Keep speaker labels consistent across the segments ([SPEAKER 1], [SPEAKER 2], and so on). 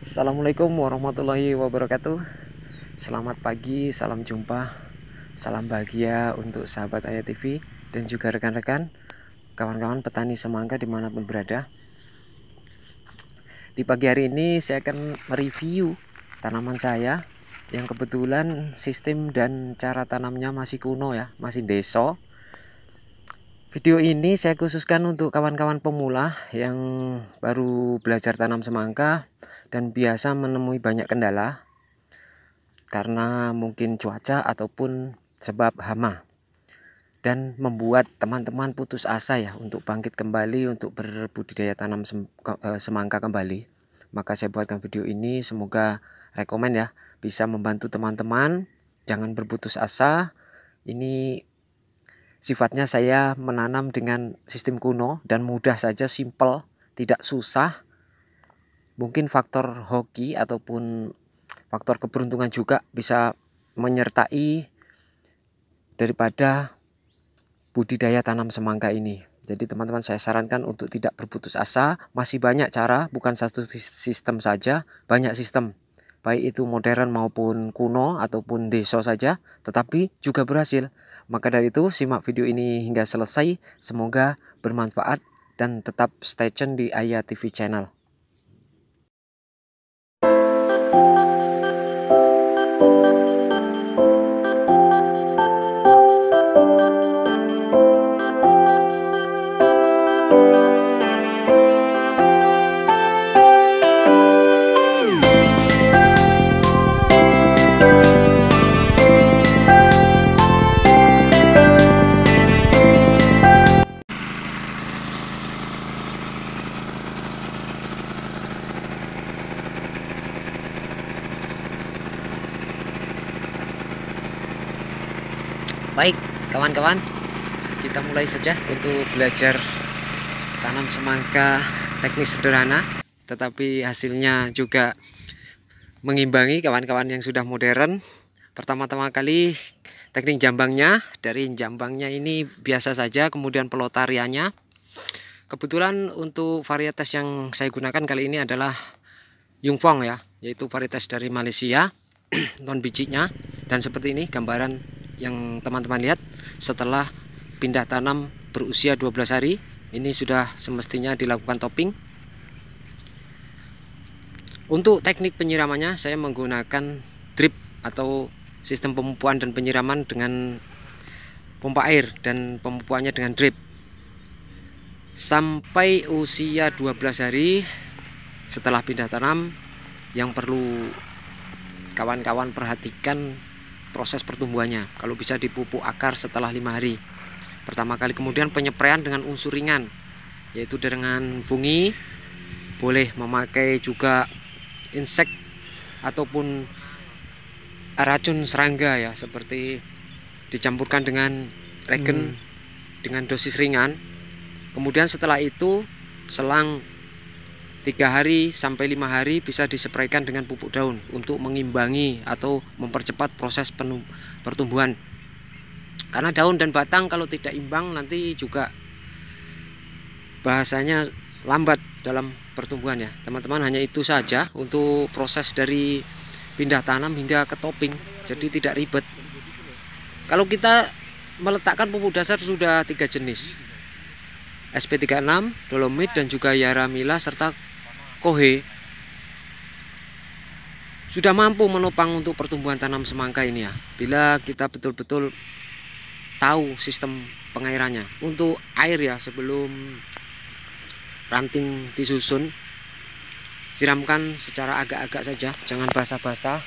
[SPEAKER 1] Assalamualaikum warahmatullahi wabarakatuh. Selamat pagi, salam jumpa, salam bahagia untuk sahabat Ayah TV dan juga rekan-rekan, kawan-kawan petani semangka dimanapun berada. Di pagi hari ini saya akan mereview tanaman saya yang kebetulan sistem dan cara tanamnya masih kuno ya, masih deso. Video ini saya khususkan untuk kawan-kawan pemula yang baru belajar tanam semangka dan biasa menemui banyak kendala karena mungkin cuaca ataupun sebab hama, dan membuat teman-teman putus asa ya untuk bangkit kembali untuk berbudidaya tanam semangka kembali. Maka saya buatkan video ini, semoga rekomen ya, bisa membantu teman-teman. Jangan berputus asa. Ini sifatnya saya menanam dengan sistem kuno dan mudah saja, simple, tidak susah. Mungkin faktor hoki ataupun faktor keberuntungan juga bisa menyertai daripada budidaya tanam semangka ini. Jadi teman-teman saya sarankan untuk tidak berputus asa. Masih banyak cara, bukan satu sistem saja, banyak sistem. Baik itu modern maupun kuno ataupun deso saja, tetapi juga berhasil. Maka dari itu simak video ini hingga selesai. Semoga bermanfaat dan tetap stay tune di Ayah TV channel. Baik kawan-kawan, kita mulai saja untuk belajar tanam semangka teknik sederhana, tetapi hasilnya juga mengimbangi kawan-kawan yang sudah modern. Pertama-tama kali teknik jambangnya, dari jambangnya ini biasa saja, kemudian pelotariannya. Kebetulan untuk varietas yang saya gunakan kali ini adalah Yungfong ya, yaitu varietas dari Malaysia, non bijinya. Dan seperti ini gambaran yang teman-teman lihat setelah pindah tanam berusia 12 hari. Ini sudah semestinya dilakukan topping. Untuk teknik penyiramannya saya menggunakan drip atau sistem pemupuan dan penyiraman dengan pompa air, dan pemupuannya dengan drip. Sampai usia 12 hari setelah pindah tanam, yang perlu kawan-kawan perhatikan proses pertumbuhannya. Kalau bisa dipupuk akar setelah 5 hari pertama kali. Kemudian penyepraian dengan unsur ringan, yaitu dengan fungi. Boleh memakai juga insek ataupun racun serangga ya, seperti dicampurkan dengan regen dengan dosis ringan. Kemudian setelah itu selang 3 hari sampai 5 hari bisa disepraikan dengan pupuk daun untuk mengimbangi atau mempercepat proses pertumbuhan. Karena daun dan batang kalau tidak imbang nanti juga bahasanya lambat dalam pertumbuhan ya teman-teman. Hanya itu saja untuk proses dari pindah tanam hingga ke topping, jadi tidak ribet. Kalau kita meletakkan pupuk dasar sudah 3 jenis, SP36, Dolomit, dan juga Yaramila serta Kohe, sudah mampu menopang untuk pertumbuhan tanam semangka ini ya, bila kita betul-betul tahu sistem pengairannya. Untuk air ya, sebelum ranting disusun, siramkan secara agak-agak saja, jangan basah-basah,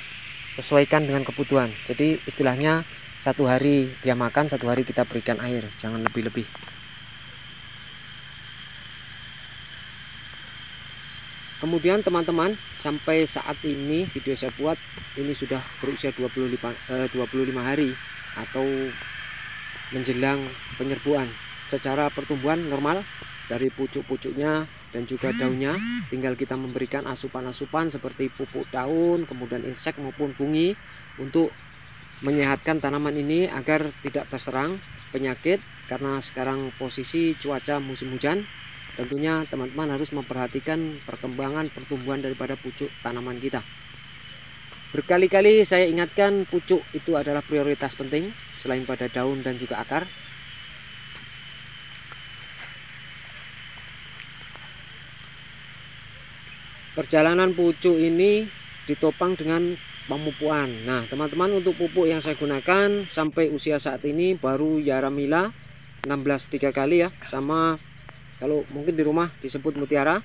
[SPEAKER 1] sesuaikan dengan kebutuhan. Jadi istilahnya 1 hari dia makan, 1 hari kita berikan air, jangan lebih-lebih. Kemudian teman-teman, sampai saat ini video saya buat ini sudah berusia 25 hari atau menjelang penyerbuan. Secara pertumbuhan normal dari pucuk-pucuknya dan juga daunnya, tinggal kita memberikan asupan-asupan seperti pupuk daun, kemudian insek maupun fungi untuk menyehatkan tanaman ini agar tidak terserang penyakit. Karena sekarang posisi cuaca musim hujan, tentunya teman-teman harus memperhatikan perkembangan pertumbuhan daripada pucuk tanaman kita. Berkali-kali saya ingatkan, pucuk itu adalah prioritas penting selain pada daun dan juga akar. Perjalanan pucuk ini ditopang dengan pemupukan. Nah teman-teman, untuk pupuk yang saya gunakan sampai usia saat ini baru Yaramila 16 3 kali ya, sama kalau mungkin di rumah disebut Mutiara,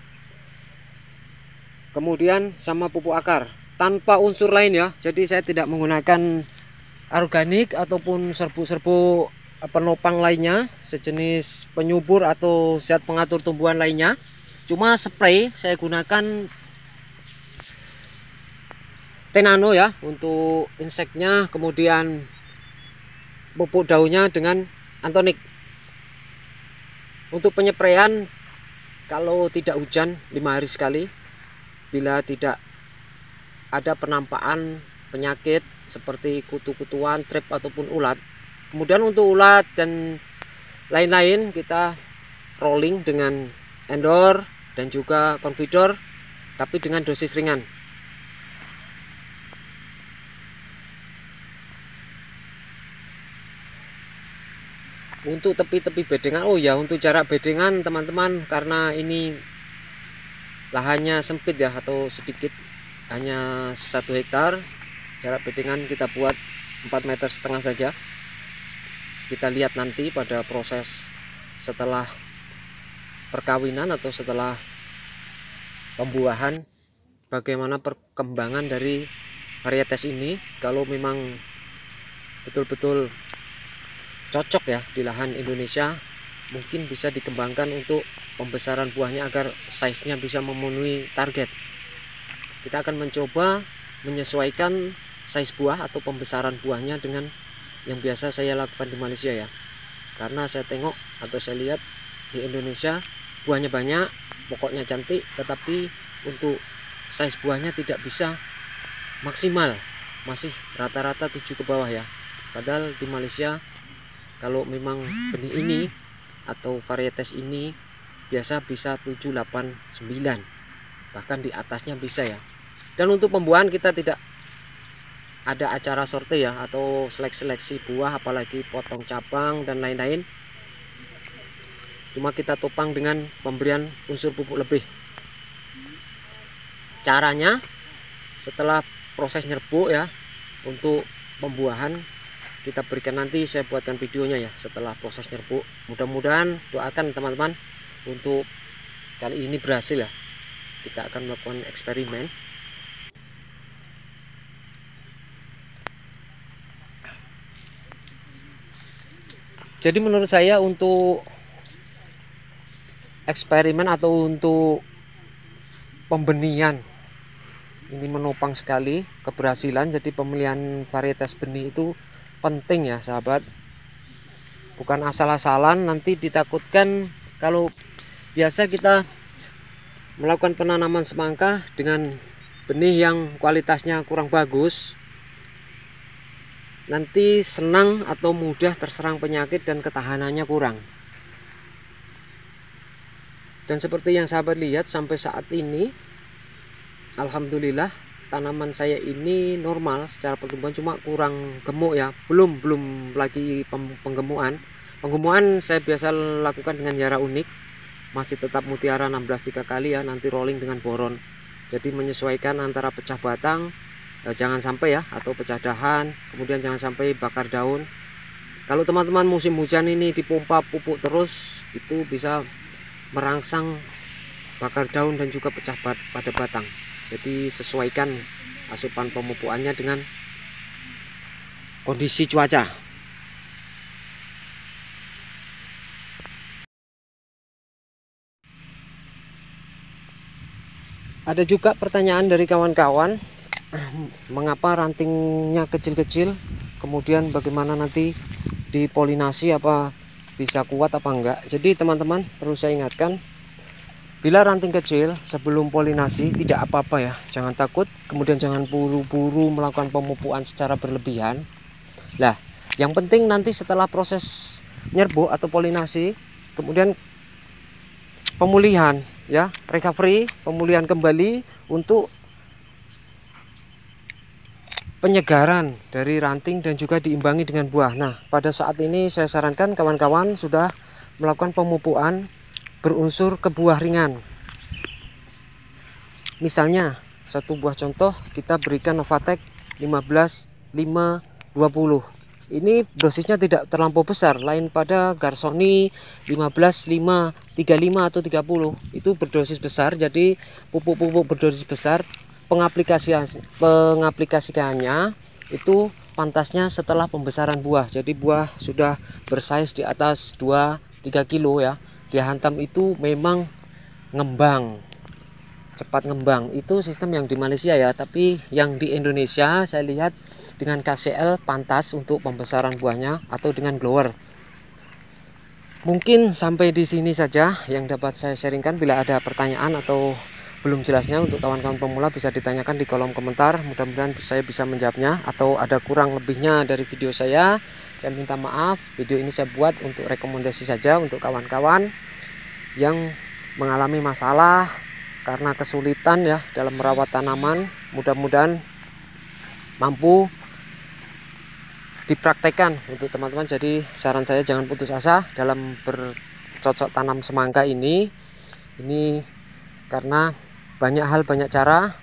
[SPEAKER 1] kemudian sama pupuk akar tanpa unsur lain ya. Jadi saya tidak menggunakan organik ataupun serbuk-serbuk penopang lainnya, sejenis penyubur atau zat pengatur tumbuhan lainnya. Cuma spray saya gunakan Tenano ya untuk inseknya, kemudian pupuk daunnya dengan Antonik. Untuk penyepraian, kalau tidak hujan 5 hari sekali, bila tidak ada penampakan penyakit seperti kutu-kutuan, trap ataupun ulat. Kemudian untuk ulat dan lain-lain kita rolling dengan Endor dan juga Confidor, tapi dengan dosis ringan. Untuk tepi-tepi bedengan, oh ya, untuk jarak bedengan teman-teman, karena ini lahannya sempit ya atau sedikit, hanya 1 hektar, jarak bedengan kita buat 4,5 meter saja. Kita lihat nanti pada proses setelah perkawinan atau setelah pembuahan bagaimana perkembangan dari varietas ini. Kalau memang betul-betul cocok ya di lahan Indonesia, mungkin bisa dikembangkan untuk pembesaran buahnya agar size-nya bisa memenuhi target. Kita akan mencoba menyesuaikan size buah atau pembesaran buahnya dengan yang biasa saya lakukan di Malaysia ya. Karena saya tengok atau saya lihat di Indonesia buahnya banyak, pokoknya cantik, tetapi untuk size buahnya tidak bisa maksimal, masih rata-rata 7 ke bawah ya. Padahal di Malaysia kalau memang benih ini atau varietas ini biasa bisa 7, 8, 9, bahkan di atasnya bisa ya. Dan untuk pembuahan kita tidak ada acara sorte ya atau seleksi buah, apalagi potong cabang dan lain-lain. Cuma kita topang dengan pemberian unsur pupuk lebih. Caranya setelah proses nyerbuk ya, untuk pembuahan kita berikan, nanti saya buatkan videonya ya setelah proses nyerbuk. Mudah-mudahan, doakan teman-teman untuk kali ini berhasil ya. Kita akan melakukan eksperimen. Jadi menurut saya untuk eksperimen atau untuk pembenihan ini menopang sekali keberhasilan. Jadi pemilihan varietas benih itu penting ya sahabat, bukan asal-asalan. Nanti ditakutkan kalau biasa kita melakukan penanaman semangka dengan benih yang kualitasnya kurang bagus, nanti senang atau mudah terserang penyakit dan ketahanannya kurang. Dan seperti yang sahabat lihat sampai saat ini, alhamdulillah tanaman saya ini normal secara pertumbuhan, cuma kurang gemuk ya. Belum lagi penggemukan. Penggemukan saya biasa lakukan dengan Yara Unik, masih tetap Mutiara 16 3 kali ya, nanti rolling dengan boron. Jadi menyesuaikan antara pecah batang, jangan sampai ya, atau pecah dahan, kemudian jangan sampai bakar daun. Kalau teman-teman musim hujan ini dipompa pupuk terus, itu bisa merangsang bakar daun dan juga pecah pada batang. Jadi sesuaikan asupan pemupukannya dengan kondisi cuaca. Ada juga pertanyaan dari kawan-kawan, mengapa rantingnya kecil-kecil, kemudian bagaimana nanti dipolinasi, apa bisa kuat apa enggak. Jadi teman-teman perlu saya ingatkan, bila ranting kecil sebelum polinasi tidak apa-apa ya, jangan takut, kemudian jangan buru-buru melakukan pemupukan secara berlebihan. Lah, yang penting nanti setelah proses nyerbuk atau polinasi, kemudian pemulihan ya, recovery, pemulihan kembali untuk penyegaran dari ranting dan juga diimbangi dengan buah. Nah, pada saat ini saya sarankan kawan-kawan sudah melakukan pemupukan berunsur ke buah ringan. Misalnya satu buah contoh kita berikan Novatek 15-5-20. Ini dosisnya tidak terlampau besar, lain pada Garsoni 15-5-35 atau 30. Itu berdosis besar, jadi pupuk-pupuk berdosis besar pengaplikasikannya itu pantasnya setelah pembesaran buah. Jadi buah sudah bersaiz di atas 2-3 kilo ya. Dihantam itu memang ngembang, cepat ngembang. Itu sistem yang di Malaysia ya, tapi yang di Indonesia saya lihat dengan KCL pantas untuk pembesaran buahnya atau dengan blower. Mungkin sampai di sini saja yang dapat saya sharingkan. Bila ada pertanyaan atau belum jelasnya untuk kawan-kawan pemula bisa ditanyakan di kolom komentar. Mudah-mudahan saya bisa menjawabnya, atau ada kurang lebihnya dari video saya minta maaf. Video ini saya buat untuk rekomendasi saja untuk kawan-kawan yang mengalami masalah karena kesulitan ya dalam merawat tanaman. Mudah-mudahan mampu dipraktekkan untuk teman-teman. Jadi saran saya jangan putus asa dalam bercocok tanam semangka ini karena banyak hal, banyak cara,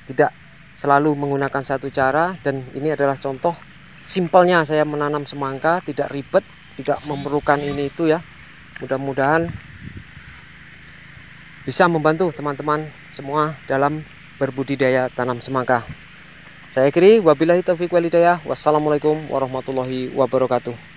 [SPEAKER 1] tidak selalu menggunakan satu cara. Dan ini adalah contoh simpelnya saya menanam semangka, tidak ribet, tidak memerlukan ini itu ya. Mudah-mudahan bisa membantu teman-teman semua dalam berbudidaya tanam semangka. Saya akhiri, wabillahi taufiq walhidayah. Wassalamualaikum warahmatullahi wabarakatuh.